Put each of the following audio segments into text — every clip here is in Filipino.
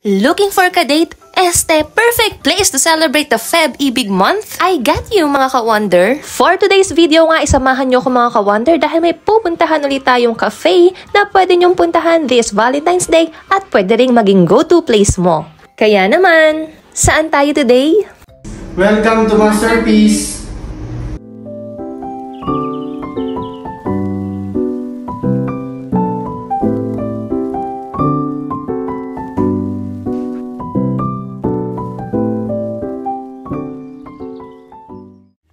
Looking for ka-date? Este, perfect place to celebrate the Feb Ibig month? I got you mga ka-wonder! For today's video nga, isamahan nyo ko mga ka-wonder dahil may pupuntahan ulit tayong cafe na pwede nyong puntahan this Valentine's Day at pwede ring maging go-to place mo. Kaya naman, saan tayo today? Welcome to Masterpiece!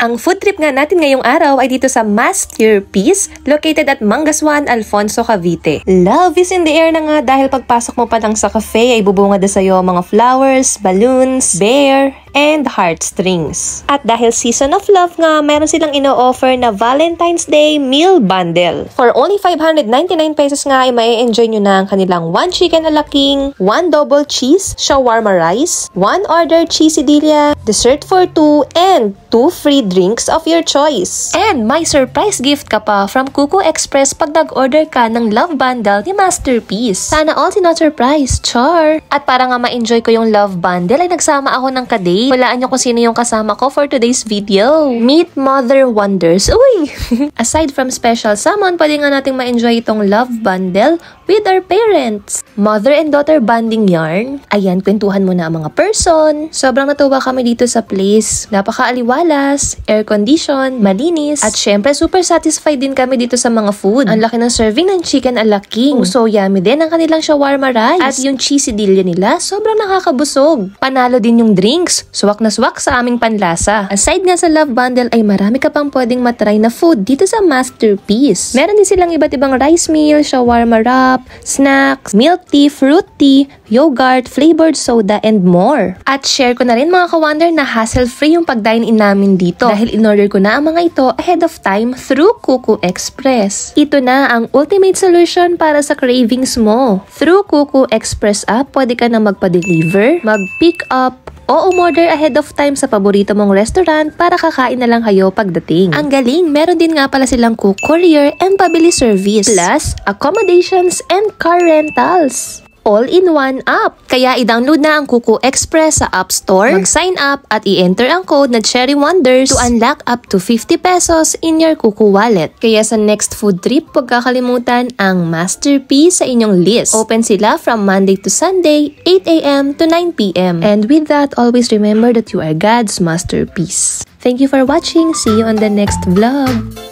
Ang food trip nga natin ngayong araw ay dito sa Masterpiece, located at Mangaswan, Alfonso, Cavite. Love is in the air na nga dahil pagpasok mo pa lang sa cafe ay bubungad na sa'yo mga flowers, balloons, bear, and heartstrings. At dahil season of love nga, meron silang ino-offer na Valentine's Day meal bundle. For only 599 pesos nga ay mai-enjoy nyo na ang kanilang 1 chicken a la king, 1 double cheese shawarma rice, 1 order cheesedilla, dessert for 2, and 2 free drinks of your choice. And may surprise gift ka pa from Kuku Express pag nag-order ka ng love bundle ni Masterpiece. Sana all sino-surprise, char! At para nga ma-enjoy ko yung love bundle ay nagsama ako ng ka-date. Walaan nyo kung sino yung kasama ko for today's video. Meet Mother Wonders. Uy! Aside from special someone, pwede nga nating ma-enjoy itong love bundle with our parents. Mother and daughter bonding yarn. Ayan, kwentuhan mo na ang mga person. Sobrang natuwa kami dito sa place. Napaka-aliwalas, air condition, malinis, at syempre super satisfied din kami dito sa mga food. Ang laki ng serving ng chicken a la king. So yummy din ang kanilang shawarma rice. At yung cheesedilla nila, sobrang nakakabusog. Panalo din yung drinks. Swak na swak sa aming panlasa. Aside nga sa love bundle ay marami ka pang pwedeng matry na food dito sa Masterpiece. Meron din silang iba't ibang rice meal, shawarma wrap, snacks, milk tea, fruit tea, yogurt, flavored soda, and more. At share ko na rin mga ka-wonder na hassle-free yung pag-dine-in namin dito dahil in-order ko na ang mga ito ahead of time through Kuku Express. Ito na ang ultimate solution para sa cravings mo. Through Kuku Express app, pwede ka na magpa-deliver, mag-pick up, o umorder ahead of time sa paborito mong restaurant para kakain na lang kayo pagdating. Ang galing, meron din nga pala silang courier and pabili service, plus accommodations and car rentals. All in one app. Kaya i-download na ang Kuku Express sa App Store, mag-sign up at i-enter ang code na Cherry Wonders to unlock up to 50 pesos in your Kuku wallet. Kaya sa next food trip, huwag kakalimutan ang Masterpiece sa inyong list. Open sila from Monday to Sunday, 8 a.m. to 9 p.m. And with that, always remember that you are God's masterpiece. Thank you for watching. See you on the next vlog.